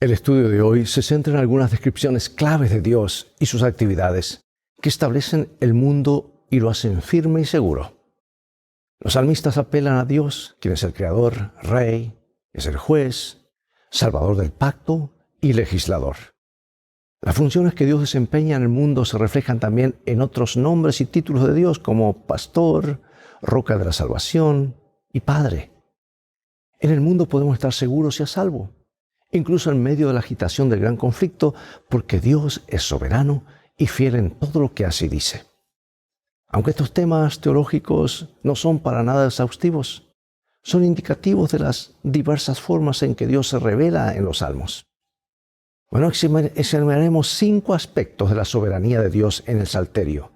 El estudio de hoy se centra en algunas descripciones claves de Dios y sus actividades que establecen el mundo y lo hacen firme y seguro. Los salmistas apelan a Dios, quien es el creador, rey, es el juez, salvador del pacto y legislador. Las funciones que Dios desempeña en el mundo se reflejan también en otros nombres y títulos de Dios como pastor, roca de la salvación y padre. En el mundo podemos estar seguros y a salvo, incluso en medio de la agitación del gran conflicto, porque Dios es soberano y fiel en todo lo que hace y dice. Aunque estos temas teológicos no son para nada exhaustivos, son indicativos de las diversas formas en que Dios se revela en los Salmos. Bueno, examinaremos 5 aspectos de la soberanía de Dios en el Salterio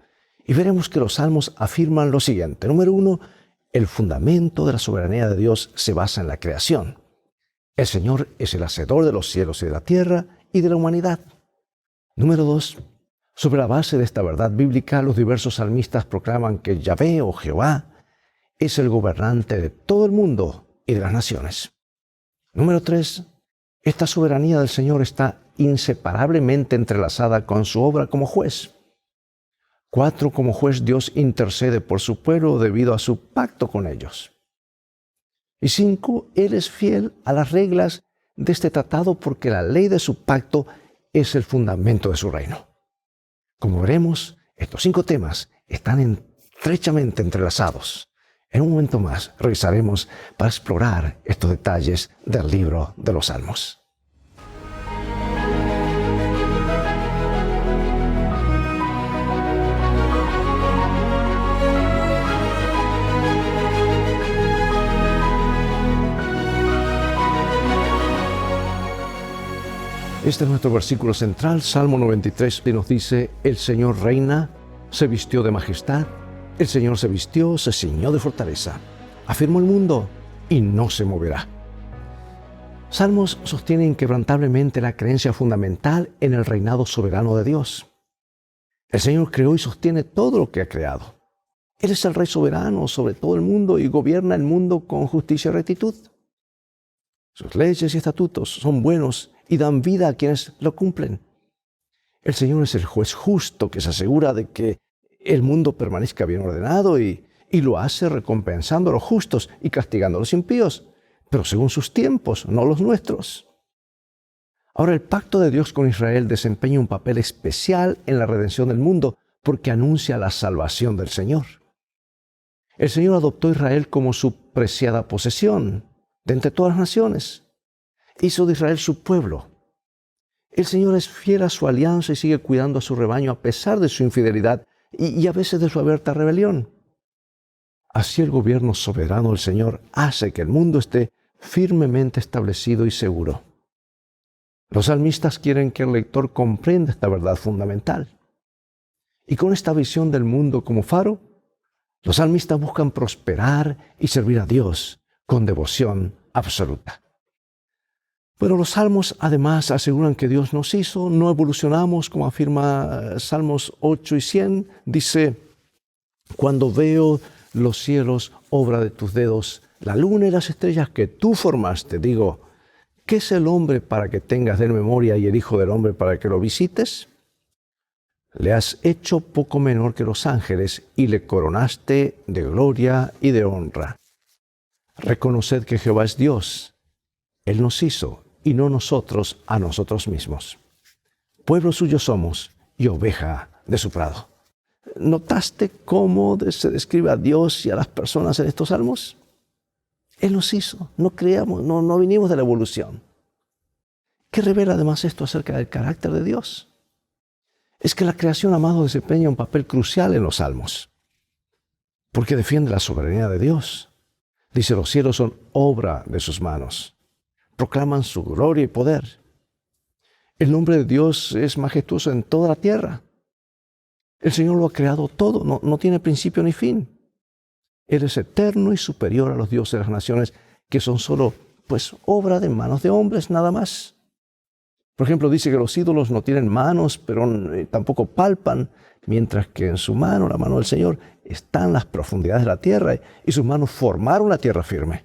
y veremos que los Salmos afirman lo siguiente. Número 1, el fundamento de la soberanía de Dios se basa en la creación. El Señor es el hacedor de los cielos y de la tierra y de la humanidad. Número 2, sobre la base de esta verdad bíblica, los diversos salmistas proclaman que Yahvé o Jehová es el gobernante de todo el mundo y de las naciones. Número 3, esta soberanía del Señor está inseparablemente entrelazada con su obra como juez. 4, como juez Dios intercede por su pueblo debido a su pacto con ellos. Y 5, Él es fiel a las reglas de este tratado porque la ley de su pacto es el fundamento de su reino. Como veremos, estos 5 temas están estrechamente entrelazados. En un momento más revisaremos para explorar estos detalles del libro de los Salmos. Este es nuestro versículo central, Salmo 93, que nos dice: el Señor reina, se vistió de majestad, el Señor se vistió, se ciñó de fortaleza, afirmó el mundo y no se moverá. Salmos sostiene inquebrantablemente la creencia fundamental en el reinado soberano de Dios. El Señor creó y sostiene todo lo que ha creado. Él es el Rey soberano sobre todo el mundo y gobierna el mundo con justicia y rectitud. Sus leyes y estatutos son buenos y dan vida a quienes lo cumplen. El Señor es el juez justo que se asegura de que el mundo permanezca bien ordenado y lo hace recompensando a los justos y castigando a los impíos, pero según sus tiempos, no los nuestros. Ahora, el pacto de Dios con Israel desempeña un papel especial en la redención del mundo porque anuncia la salvación del Señor. El Señor adoptó a Israel como su preciada posesión de entre todas las naciones. Hizo de Israel su pueblo. El Señor es fiel a su alianza y sigue cuidando a su rebaño a pesar de su infidelidad y a veces de su abierta rebelión. Así el gobierno soberano del Señor hace que el mundo esté firmemente establecido y seguro. Los salmistas quieren que el lector comprenda esta verdad fundamental. Y con esta visión del mundo como faro, los salmistas buscan prosperar y servir a Dios con devoción absoluta. Pero los salmos además aseguran que Dios nos hizo, no evolucionamos, como afirma Salmos 8 y 100. Dice: cuando veo los cielos, obra de tus dedos, la luna y las estrellas que tú formaste, digo, ¿qué es el hombre para que tengas de él memoria y el hijo del hombre para que lo visites? Le has hecho poco menor que los ángeles y le coronaste de gloria y de honra. Reconoced que Jehová es Dios. Él nos hizo y no nosotros a nosotros mismos. Pueblo suyo somos y oveja de su prado. ¿Notaste cómo se describe a Dios y a las personas en estos salmos? Él nos hizo, no creamos, no vinimos de la evolución. ¿Qué revela además esto acerca del carácter de Dios? Es que la creación, amados, desempeña un papel crucial en los salmos, porque defiende la soberanía de Dios. Dice: los cielos son obra de sus manos. Proclaman su gloria y poder. El nombre de Dios es majestuoso en toda la tierra. El Señor lo ha creado todo, no tiene principio ni fin. Él es eterno y superior a los dioses de las naciones, que son solo, obra de manos de hombres, nada más. Por ejemplo, dice que los ídolos no tienen manos, pero tampoco palpan, mientras que en su mano, la mano del Señor, están las profundidades de la tierra y sus manos formaron la tierra firme.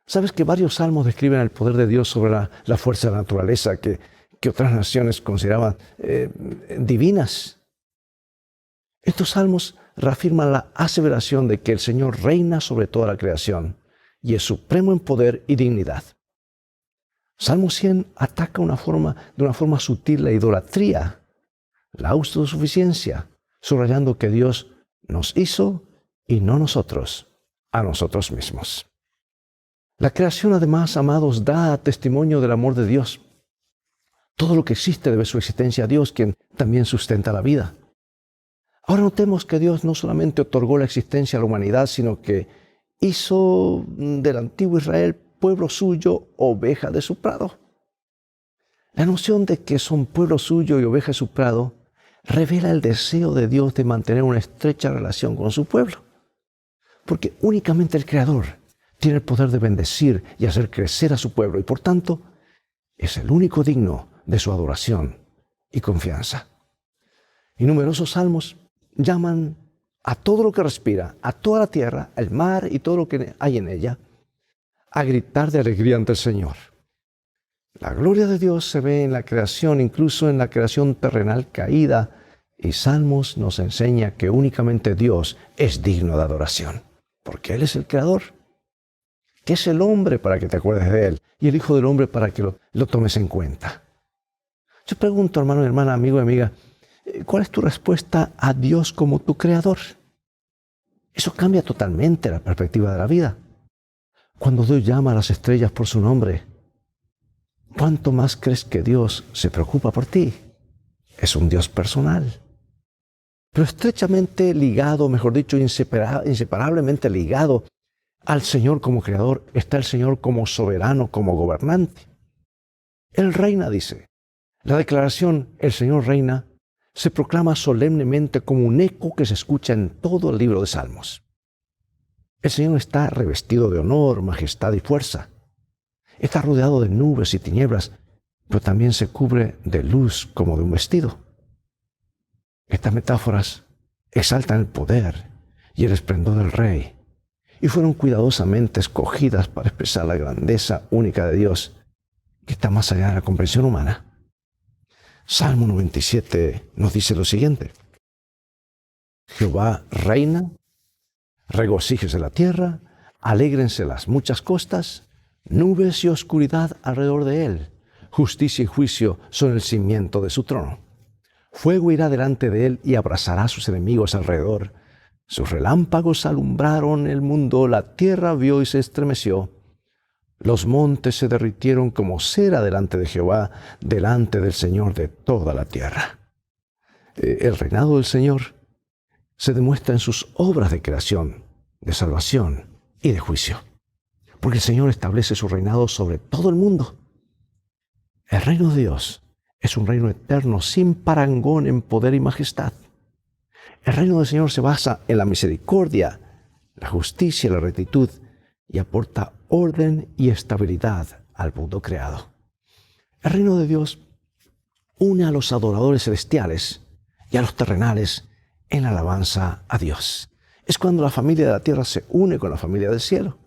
¿Sabes que varios salmos describen el poder de Dios sobre la fuerza de la naturaleza que otras naciones consideraban divinas? Estos salmos reafirman la aseveración de que el Señor reina sobre toda la creación y es supremo en poder y dignidad. Salmo 100 ataca de una forma sutil la idolatría, la autosuficiencia, subrayando que Dios nos hizo y no nosotros, a nosotros mismos. La creación, además, amados, da testimonio del amor de Dios. Todo lo que existe debe su existencia a Dios, quien también sustenta la vida. Ahora notemos que Dios no solamente otorgó la existencia a la humanidad, sino que hizo del antiguo Israel pueblo suyo, oveja de su prado. La noción de que son pueblo suyo y oveja de su prado revela el deseo de Dios de mantener una estrecha relación con su pueblo. Porque únicamente el Creador tiene el poder de bendecir y hacer crecer a su pueblo y por tanto es el único digno de su adoración y confianza. Y numerosos salmos llaman a todo lo que respira, a toda la tierra, el mar y todo lo que hay en ella, a gritar de alegría ante el Señor. La gloria de Dios se ve en la creación, incluso en la creación terrenal caída, y Salmos nos enseña que únicamente Dios es digno de adoración, porque Él es el Creador. ¿Qué es el hombre para que te acuerdes de Él? Y el Hijo del Hombre para que lo tomes en cuenta. Yo pregunto, hermano y hermana, amigo y amiga, ¿cuál es tu respuesta a Dios como tu Creador? Eso cambia totalmente la perspectiva de la vida. Cuando Dios llama a las estrellas por su nombre, ¿cuánto más crees que Dios se preocupa por ti? Es un Dios personal. Pero estrechamente ligado, mejor dicho, inseparablemente ligado al Señor como Creador, está el Señor como soberano, como gobernante. Él reina, dice. La declaración, el Señor reina, se proclama solemnemente como un eco que se escucha en todo el libro de Salmos. El Señor está revestido de honor, majestad y fuerza. Está rodeado de nubes y tinieblas, pero también se cubre de luz como de un vestido. Estas metáforas exaltan el poder y el esplendor del Rey y fueron cuidadosamente escogidas para expresar la grandeza única de Dios que está más allá de la comprensión humana. Salmo 97 nos dice lo siguiente: Jehová reina, regocíjese la tierra, alégrense las muchas costas, nubes y oscuridad alrededor de él, justicia y juicio son el cimiento de su trono. Fuego irá delante de él y abrasará a sus enemigos alrededor. Sus relámpagos alumbraron el mundo, la tierra vio y se estremeció. Los montes se derritieron como cera delante de Jehová, delante del Señor de toda la tierra. El reinado del Señor se demuestra en sus obras de creación, de salvación y de juicio. Porque el Señor establece su reinado sobre todo el mundo. El reino de Dios es un reino eterno, sin parangón en poder y majestad. El reino del Señor se basa en la misericordia, la justicia y la rectitud y aporta orden y estabilidad al mundo creado. El reino de Dios une a los adoradores celestiales y a los terrenales en alabanza a Dios. Es cuando la familia de la tierra se une con la familia del cielo.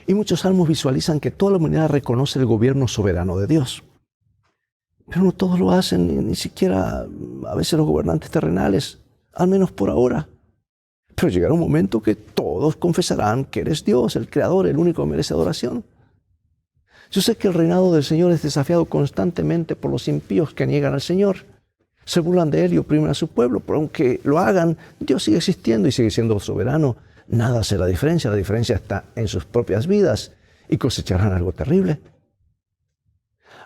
Y muchos salmos visualizan que toda la humanidad reconoce el gobierno soberano de Dios. Pero no todos lo hacen, ni siquiera a veces los gobernantes terrenales, al menos por ahora. Pero llegará un momento que todos confesarán que eres Dios, el Creador, el único que merece adoración. Yo sé que el reinado del Señor es desafiado constantemente por los impíos que niegan al Señor. Se burlan de Él y oprimen a su pueblo, pero aunque lo hagan, Dios sigue existiendo y sigue siendo soberano. Nada hace la diferencia está en sus propias vidas y cosecharán algo terrible.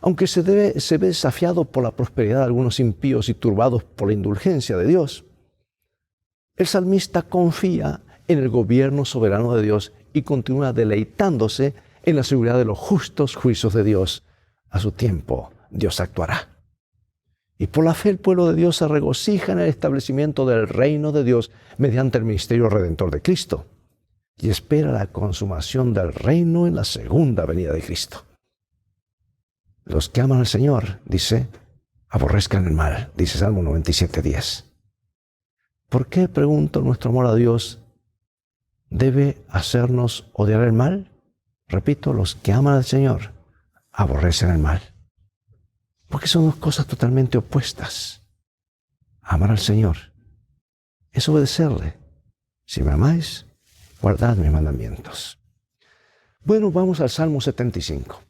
Aunque se ve desafiado por la prosperidad de algunos impíos y turbados por la indulgencia de Dios, el salmista confía en el gobierno soberano de Dios y continúa deleitándose en la seguridad de los justos juicios de Dios. A su tiempo, Dios actuará. Y por la fe el pueblo de Dios se regocija en el establecimiento del reino de Dios mediante el ministerio redentor de Cristo y espera la consumación del reino en la segunda venida de Cristo. Los que aman al Señor, dice, aborrezcan el mal, dice Salmo 97:10. ¿Por qué, pregunto, nuestro amor a Dios debe hacernos odiar el mal? Repito, los que aman al Señor aborrecen el mal. Porque son dos cosas totalmente opuestas. Amar al Señor es obedecerle. Si me amáis, guardad mis mandamientos. Bueno, vamos al Salmo 75.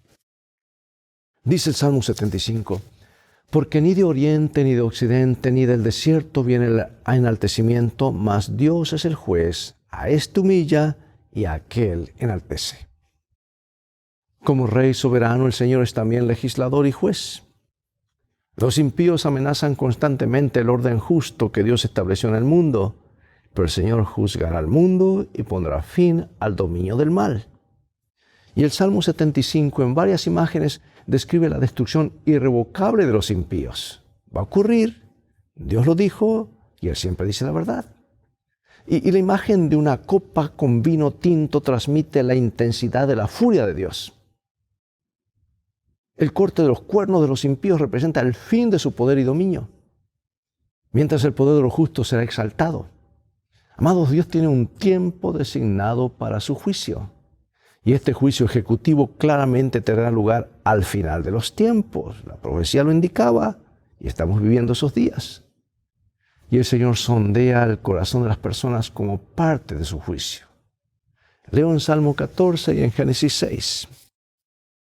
Dice el Salmo 75, porque ni de oriente, ni de occidente, ni del desierto viene el enaltecimiento, mas Dios es el juez, a este humilla y a aquel enaltece. Como Rey soberano, el Señor es también legislador y juez. Los impíos amenazan constantemente el orden justo que Dios estableció en el mundo, pero el Señor juzgará al mundo y pondrá fin al dominio del mal. Y el Salmo 75 en varias imágenes describe la destrucción irrevocable de los impíos. Va a ocurrir, Dios lo dijo y Él siempre dice la verdad. Y la imagen de una copa con vino tinto transmite la intensidad de la furia de Dios. El corte de los cuernos de los impíos representa el fin de su poder y dominio, mientras el poder de los justos será exaltado. Amados, Dios tiene un tiempo designado para su juicio. Y este juicio ejecutivo claramente tendrá lugar al final de los tiempos. La profecía lo indicaba y estamos viviendo esos días. Y el Señor sondea el corazón de las personas como parte de su juicio. Leo en Salmo 14 y en Génesis 6.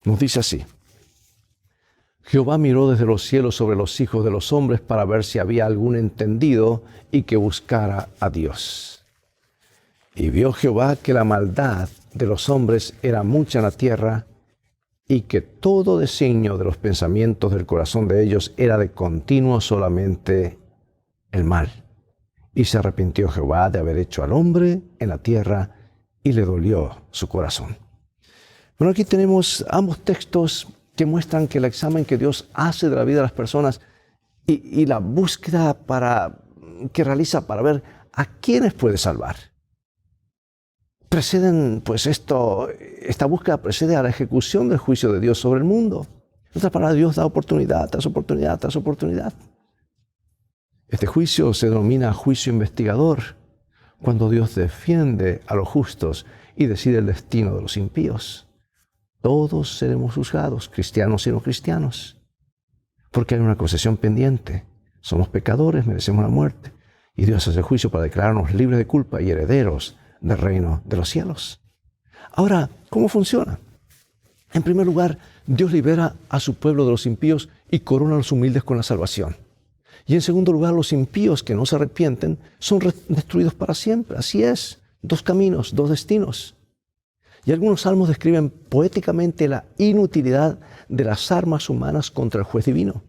Nos dice así. Jehová miró desde los cielos sobre los hijos de los hombres para ver si había algún entendido y que buscara a Dios. Y vio Jehová que la maldad de los hombres era mucha en la tierra y que todo designio de los pensamientos del corazón de ellos era de continuo solamente el mal. Y se arrepintió Jehová de haber hecho al hombre en la tierra y le dolió su corazón. Bueno, aquí tenemos ambos textos que muestran que el examen que Dios hace de la vida de las personas y la búsqueda que realiza para ver a quiénes puede salvar. Preceden, pues esta búsqueda precede a la ejecución del juicio de Dios sobre el mundo. En otras palabras, Dios da oportunidad tras oportunidad tras oportunidad. Este juicio se denomina juicio investigador, cuando Dios defiende a los justos y decide el destino de los impíos. Todos seremos juzgados, cristianos y no cristianos, porque hay una acusación pendiente. Somos pecadores, merecemos la muerte, y Dios hace juicio para declararnos libres de culpa y herederos del reino de los cielos. Ahora, ¿cómo funciona? En primer lugar, Dios libera a su pueblo de los impíos y corona a los humildes con la salvación. Y en segundo lugar, los impíos que no se arrepienten son destruidos para siempre. Así es, dos caminos, dos destinos. Y algunos salmos describen poéticamente la inutilidad de las armas humanas contra el juez divino.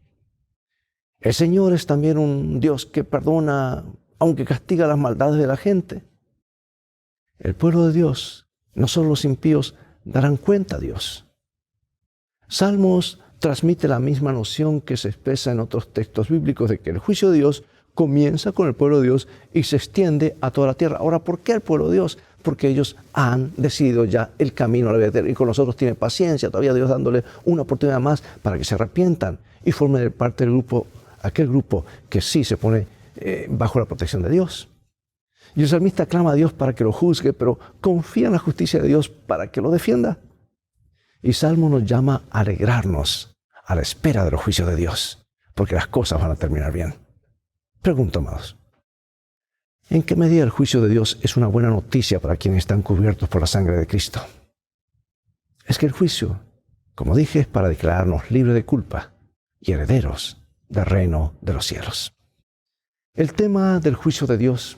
El Señor es también un Dios que perdona, aunque castiga las maldades de la gente. El pueblo de Dios, no solo los impíos, darán cuenta a Dios. Salmos transmite la misma noción que se expresa en otros textos bíblicos de que el juicio de Dios comienza con el pueblo de Dios y se extiende a toda la tierra. Ahora, ¿por qué el pueblo de Dios? Porque ellos han decidido ya el camino a la vida eterna y con nosotros tiene paciencia, todavía Dios dándole una oportunidad más para que se arrepientan y formen parte del grupo, aquel grupo que sí se pone bajo la protección de Dios. Y el salmista clama a Dios para que lo juzgue, pero confía en la justicia de Dios para que lo defienda. Y Salmo nos llama a alegrarnos a la espera de los juicios de Dios, porque las cosas van a terminar bien. Pregunto, amados, ¿en qué medida el juicio de Dios es una buena noticia para quienes están cubiertos por la sangre de Cristo? Es que el juicio, como dije, es para declararnos libres de culpa y herederos del reino de los cielos. El tema del juicio de Dios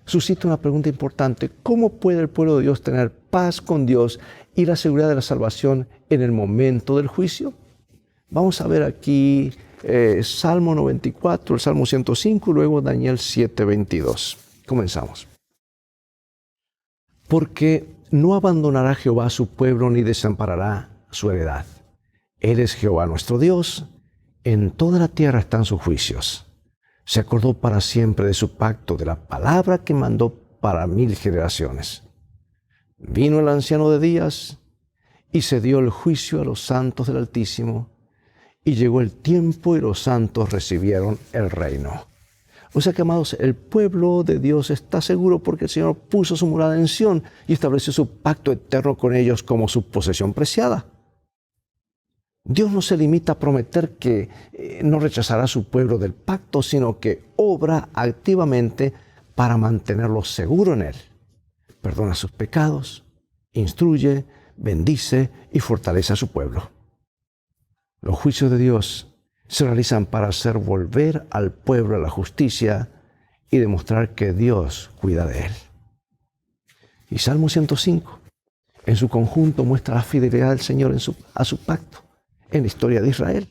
suscita una pregunta importante. ¿Cómo puede el pueblo de Dios tener paz con Dios y la seguridad de la salvación en el momento del juicio? Vamos a ver aquí Salmo 94, el Salmo 105 y luego Daniel 7:22. Comenzamos. Porque no abandonará Jehová a su pueblo ni desamparará su heredad. Él es Jehová nuestro Dios. En toda la tierra están sus juicios. Se acordó para siempre de su pacto, de la palabra que mandó para 1000 generaciones. Vino el anciano de días y se dio el juicio a los santos del Altísimo, y llegó el tiempo y los santos recibieron el reino. O sea que, amados, el pueblo de Dios está seguro porque el Señor puso su morada en Sión y estableció su pacto eterno con ellos como su posesión preciada. Dios no se limita a prometer que no rechazará a su pueblo del pacto, sino que obra activamente para mantenerlo seguro en Él. Perdona sus pecados, instruye, bendice y fortalece a su pueblo. Los juicios de Dios se realizan para hacer volver al pueblo a la justicia y demostrar que Dios cuida de él. Y Salmo 105, en su conjunto, muestra la fidelidad del Señor a su pacto en la historia de Israel.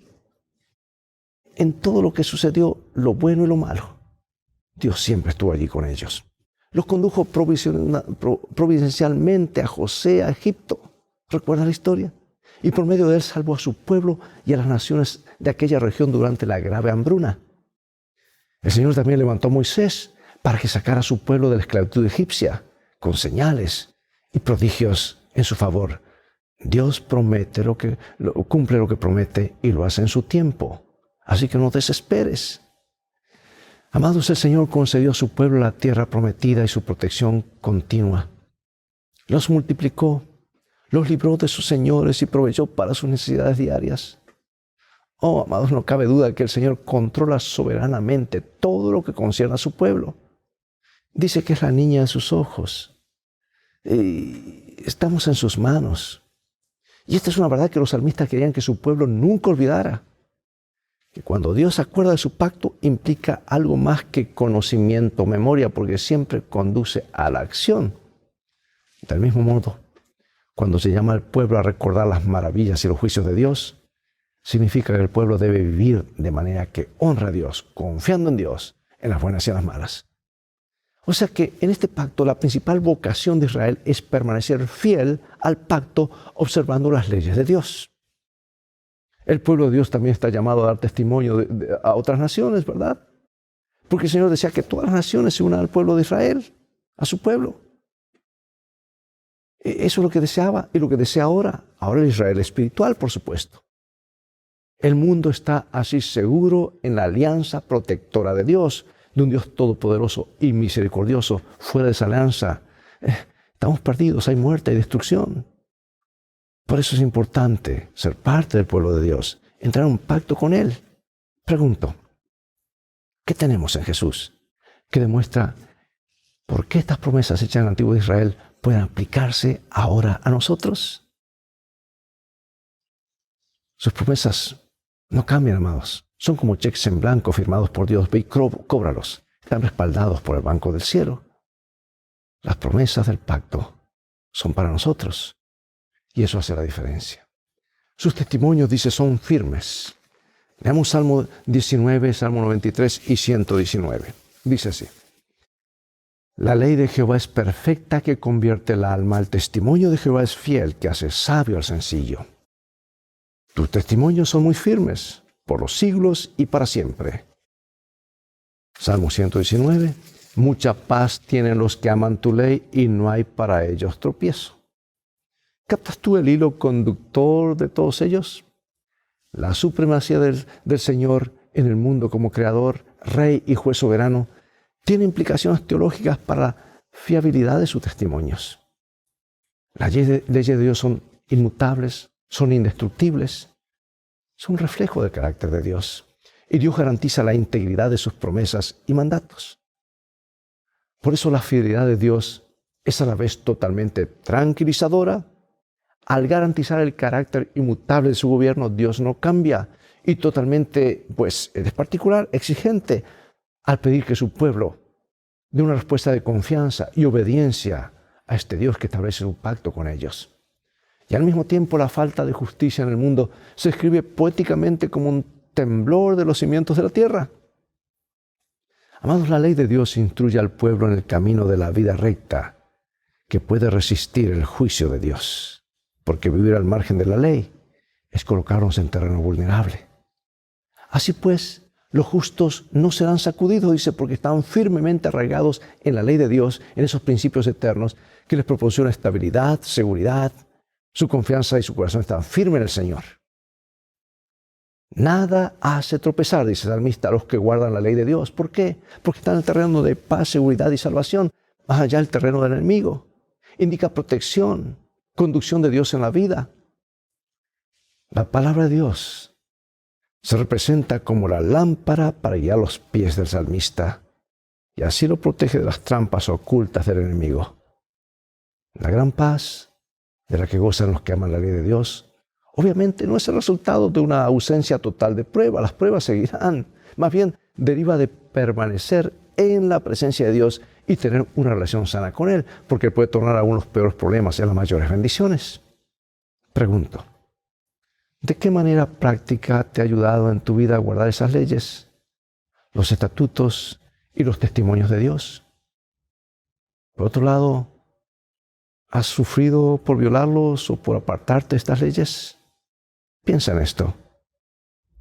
En todo lo que sucedió, lo bueno y lo malo, Dios siempre estuvo allí con ellos. Los condujo providencialmente a José, a Egipto. ¿Recuerda la historia? Y por medio de él salvó a su pueblo y a las naciones de aquella región durante la grave hambruna. El Señor también levantó a Moisés para que sacara a su pueblo de la esclavitud egipcia, con señales y prodigios en su favor. Dios cumple lo que promete y lo hace en su tiempo. Así que no desesperes. Amados, el Señor concedió a su pueblo la tierra prometida y su protección continua. Los multiplicó, los libró de sus señores y proveyó para sus necesidades diarias. Oh, amados, no cabe duda que el Señor controla soberanamente todo lo que concierne a su pueblo. Dice que es la niña de sus ojos. Estamos en sus manos. Y esta es una verdad que los salmistas querían que su pueblo nunca olvidara. Que cuando Dios se acuerda de su pacto implica algo más que conocimiento, memoria, porque siempre conduce a la acción. Del mismo modo, cuando se llama al pueblo a recordar las maravillas y los juicios de Dios, significa que el pueblo debe vivir de manera que honra a Dios, confiando en Dios, en las buenas y en las malas. O sea que en este pacto la principal vocación de Israel es permanecer fiel al pacto observando las leyes de Dios. El pueblo de Dios también está llamado a dar testimonio a otras naciones, ¿verdad? Porque el Señor desea que todas las naciones se unan al pueblo de Israel, a su pueblo. Eso es lo que deseaba y lo que desea ahora. Ahora el Israel espiritual, por supuesto. El mundo está así seguro en la alianza protectora de Dios, de un Dios todopoderoso y misericordioso. Fuera de esa alianza, estamos perdidos, hay muerte, hay destrucción. Por eso es importante ser parte del pueblo de Dios, entrar en un pacto con Él. Pregunto, ¿qué tenemos en Jesús que demuestra por qué estas promesas hechas en el antiguo Israel pueden aplicarse ahora a nosotros? Sus promesas no cambian, amados. Son como cheques en blanco firmados por Dios. Ve y cóbralos. Están respaldados por el banco del cielo. Las promesas del pacto son para nosotros. Y eso hace la diferencia. Sus testimonios, dice, son firmes. Leamos Salmo 19, Salmo 93 y 119. Dice así. La ley de Jehová es perfecta que convierte el alma. El testimonio de Jehová es fiel que hace sabio al sencillo. Tus testimonios son muy firmes por los siglos y para siempre. Salmo 119. Mucha paz tienen los que aman tu ley y no hay para ellos tropiezo. ¿Captas tú el hilo conductor de todos ellos? La supremacía del Señor en el mundo como creador, rey y juez soberano tiene implicaciones teológicas para la fiabilidad de sus testimonios. Las leyes de Dios son inmutables, son indestructibles, son un reflejo del carácter de Dios. Y Dios garantiza la integridad de sus promesas y mandatos. Por eso la fidelidad de Dios es a la vez totalmente tranquilizadora. Al garantizar el carácter inmutable de su gobierno, Dios no cambia. Y totalmente, es particular, exigente al pedir que su pueblo dé una respuesta de confianza y obediencia a este Dios que establece un pacto con ellos. Y al mismo tiempo la falta de justicia en el mundo se escribe poéticamente como un temblor de los cimientos de la tierra. Amados, la ley de Dios instruye al pueblo en el camino de la vida recta que puede resistir el juicio de Dios. Porque vivir al margen de la ley es colocarnos en terreno vulnerable. Así pues, los justos no serán sacudidos, dice, porque están firmemente arraigados en la ley de Dios, en esos principios eternos que les proporciona estabilidad, seguridad. Su confianza y su corazón están firmes en el Señor. Nada hace tropezar, dice el salmista, a los que guardan la ley de Dios. ¿Por qué? Porque está en el terreno de paz, seguridad y salvación, más allá del terreno del enemigo. Indica protección, conducción de Dios en la vida. La palabra de Dios se representa como la lámpara para guiar los pies del salmista, y así lo protege de las trampas ocultas del enemigo. La gran paz de la que gozan los que aman la ley de Dios, obviamente no es el resultado de una ausencia total de pruebas. Las pruebas seguirán. Más bien, deriva de permanecer en la presencia de Dios y tener una relación sana con Él, porque Él puede tornar aún los peores problemas en las mayores bendiciones. Pregunto, ¿de qué manera práctica te ha ayudado en tu vida a guardar esas leyes, los estatutos y los testimonios de Dios? Por otro lado, ¿has sufrido por violarlos o por apartarte de estas leyes? Piensa en esto.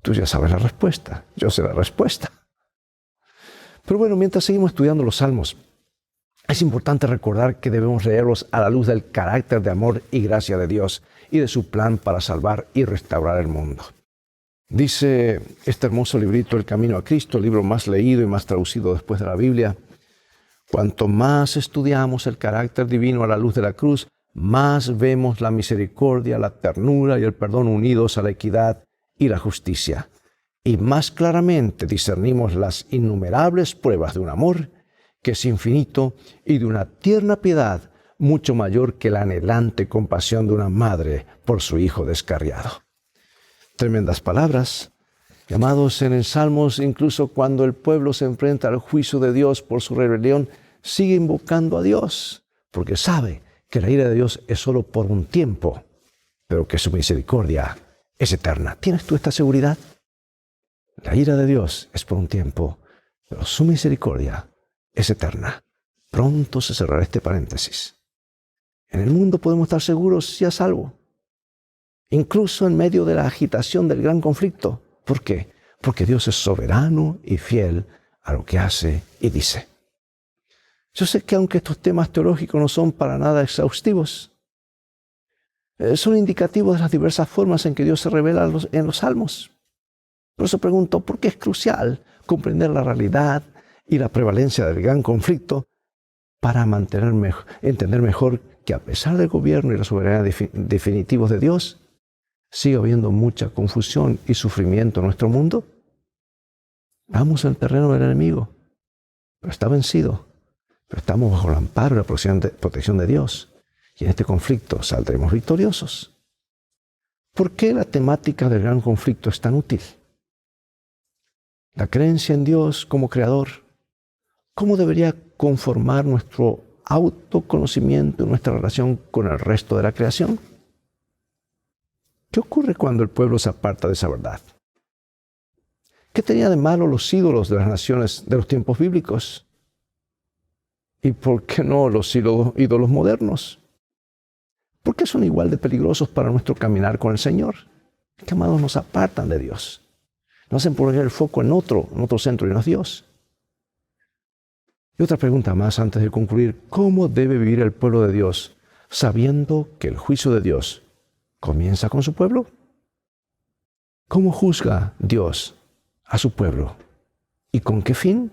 Tú ya sabes la respuesta. Yo sé la respuesta. Pero bueno, mientras seguimos estudiando los Salmos, es importante recordar que debemos leerlos a la luz del carácter de amor y gracia de Dios y de su plan para salvar y restaurar el mundo. Dice este hermoso librito, El Camino a Cristo, el libro más leído y más traducido después de la Biblia: cuanto más estudiamos el carácter divino a la luz de la cruz, más vemos la misericordia, la ternura y el perdón unidos a la equidad y la justicia. Y más claramente discernimos las innumerables pruebas de un amor que es infinito y de una tierna piedad mucho mayor que la anhelante compasión de una madre por su hijo descarriado. Tremendas palabras. Amados, en el Salmos, incluso cuando el pueblo se enfrenta al juicio de Dios por su rebelión, sigue invocando a Dios, porque sabe que la ira de Dios es solo por un tiempo, pero que su misericordia es eterna. ¿Tienes tú esta seguridad? La ira de Dios es por un tiempo, pero su misericordia es eterna. Pronto se cerrará este paréntesis. En el mundo podemos estar seguros y a salvo, incluso en medio de la agitación del gran conflicto. ¿Por qué? Porque Dios es soberano y fiel a lo que hace y dice. Yo sé que aunque estos temas teológicos no son para nada exhaustivos, son indicativos de las diversas formas en que Dios se revela en los Salmos. Por eso pregunto, ¿por qué es crucial comprender la realidad y la prevalencia del gran conflicto para entender mejor que a pesar del gobierno y la soberanía definitivos de Dios, sigue habiendo mucha confusión y sufrimiento en nuestro mundo? Vamos al terreno del enemigo, pero está vencido. Pero estamos bajo el amparo y la protección de Dios. Y en este conflicto saldremos victoriosos. ¿Por qué la temática del gran conflicto es tan útil? La creencia en Dios como Creador, ¿cómo debería conformar nuestro autoconocimiento y nuestra relación con el resto de la creación? ¿Qué ocurre cuando el pueblo se aparta de esa verdad? ¿Qué tenía de malo los ídolos de las naciones de los tiempos bíblicos? ¿Y por qué no los ídolos modernos? ¿Por qué son igual de peligrosos para nuestro caminar con el Señor? Que, amados, nos apartan de Dios. Nos hacen poner el foco en otro centro y no es Dios. Y otra pregunta más antes de concluir. ¿Cómo debe vivir el pueblo de Dios sabiendo que el juicio de Dios comienza con su pueblo? ¿Cómo juzga Dios a su pueblo? ¿Y con qué fin?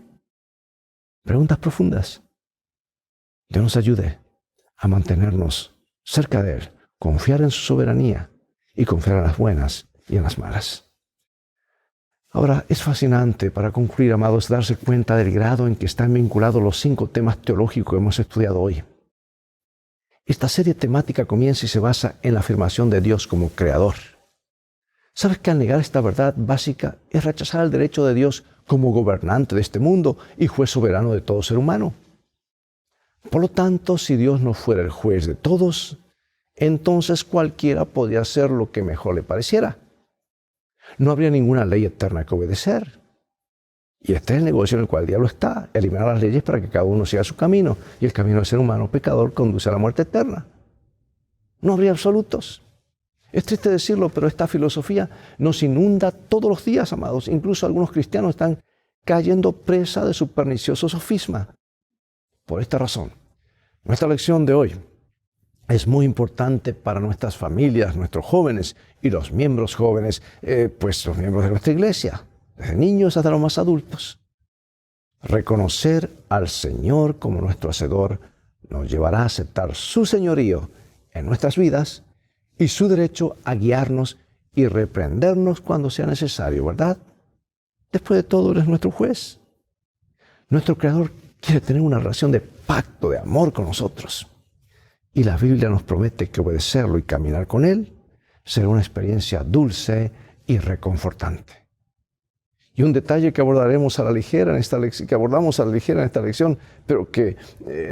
Preguntas profundas. Dios nos ayude a mantenernos cerca de Él, confiar en su soberanía y confiar en las buenas y en las malas. Ahora, es fascinante, para concluir, amados, darse cuenta del grado en que están vinculados los 5 temas teológicos que hemos estudiado hoy. Esta serie temática comienza y se basa en la afirmación de Dios como Creador. ¿Sabes que al negar esta verdad básica es rechazar el derecho de Dios como gobernante de este mundo y juez soberano de todo ser humano? Por lo tanto, si Dios no fuera el juez de todos, entonces cualquiera podía hacer lo que mejor le pareciera. No habría ninguna ley eterna que obedecer. Y este es el negocio en el cual el diablo está: eliminar las leyes para que cada uno siga su camino. Y el camino del ser humano pecador conduce a la muerte eterna. No habría absolutos. Es triste decirlo, pero esta filosofía nos inunda todos los días, amados. Incluso algunos cristianos están cayendo presa de su pernicioso sofisma. Por esta razón, nuestra lección de hoy es muy importante para nuestras familias, nuestros jóvenes y los miembros jóvenes, pues los miembros de nuestra iglesia, desde niños hasta los más adultos. Reconocer al Señor como nuestro Hacedor nos llevará a aceptar su señorío en nuestras vidas y su derecho a guiarnos y reprendernos cuando sea necesario, ¿verdad? Después de todo, Él es nuestro juez. Nuestro Creador quiere tener una relación de pacto, de amor con nosotros. Y la Biblia nos promete que obedecerlo y caminar con Él será una experiencia dulce y reconfortante. Y un detalle que abordamos a la ligera en esta lección, pero que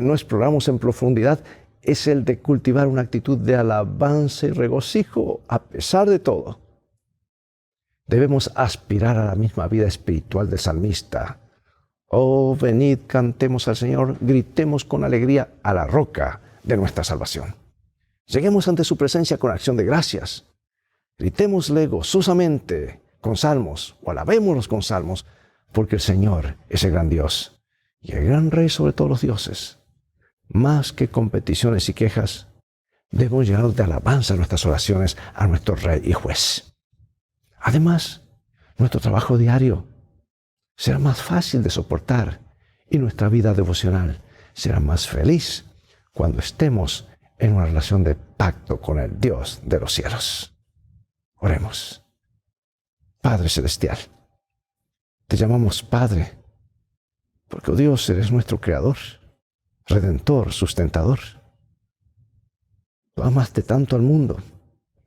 no exploramos en profundidad, es el de cultivar una actitud de alabanza y regocijo a pesar de todo. Debemos aspirar a la misma vida espiritual del salmista. Oh, venid, cantemos al Señor, gritemos con alegría a la roca de nuestra salvación. Lleguemos ante su presencia con acción de gracias. Gritémosle gozosamente con salmos, o alabémoslos con salmos, porque el Señor es el gran Dios y el gran Rey sobre todos los dioses. Más que competiciones y quejas, debemos llenar de alabanza nuestras oraciones a nuestro Rey y Juez. Además, nuestro trabajo diario será más fácil de soportar y nuestra vida devocional será más feliz cuando estemos en una relación de pacto con el Dios de los cielos. Oremos. Padre Celestial, te llamamos Padre, porque, oh Dios, eres nuestro Creador, Redentor, Sustentador. Tú amaste tanto al mundo,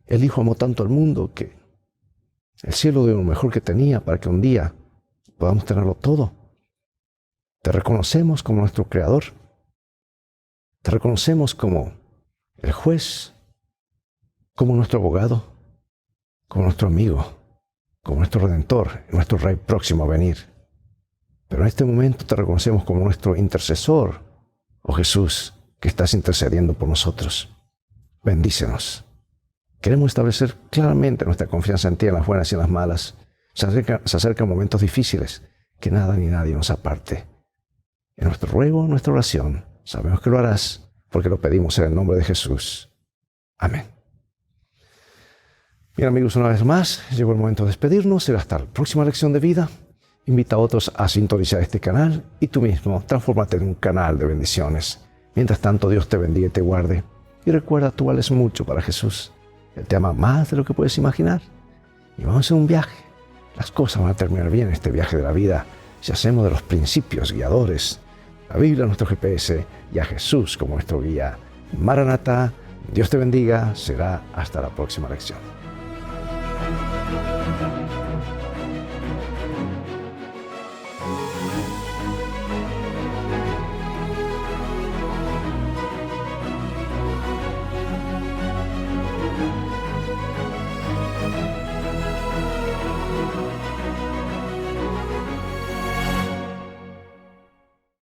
el Hijo amó tanto al mundo que el cielo dio lo mejor que tenía para que un día podamos tenerlo todo. Te reconocemos como nuestro Creador, te reconocemos como el Juez, como nuestro abogado, como nuestro amigo, como nuestro Redentor, nuestro Rey próximo a venir. Pero en este momento te reconocemos como nuestro intercesor, oh Jesús, que estás intercediendo por nosotros. Bendícenos. Queremos establecer claramente nuestra confianza en ti en las buenas y en las malas. Se acercan momentos difíciles, que nada ni nadie nos aparte. En nuestro ruego, en nuestra oración, sabemos que lo harás, porque lo pedimos en el nombre de Jesús. Amén. Bien, amigos, una vez más, llegó el momento de despedirnos. Será hasta la próxima lección de vida. Invita a otros a sintonizar este canal y tú mismo transfórmate en un canal de bendiciones. Mientras tanto, Dios te bendiga y te guarde. Y recuerda, tú vales mucho para Jesús. Él te ama más de lo que puedes imaginar. Y vamos a hacer un viaje. Las cosas van a terminar bien en este viaje de la vida si hacemos de los principios guiadores, la Biblia nuestro GPS y a Jesús como nuestro guía. Maranatá, Dios te bendiga. Será hasta la próxima lección.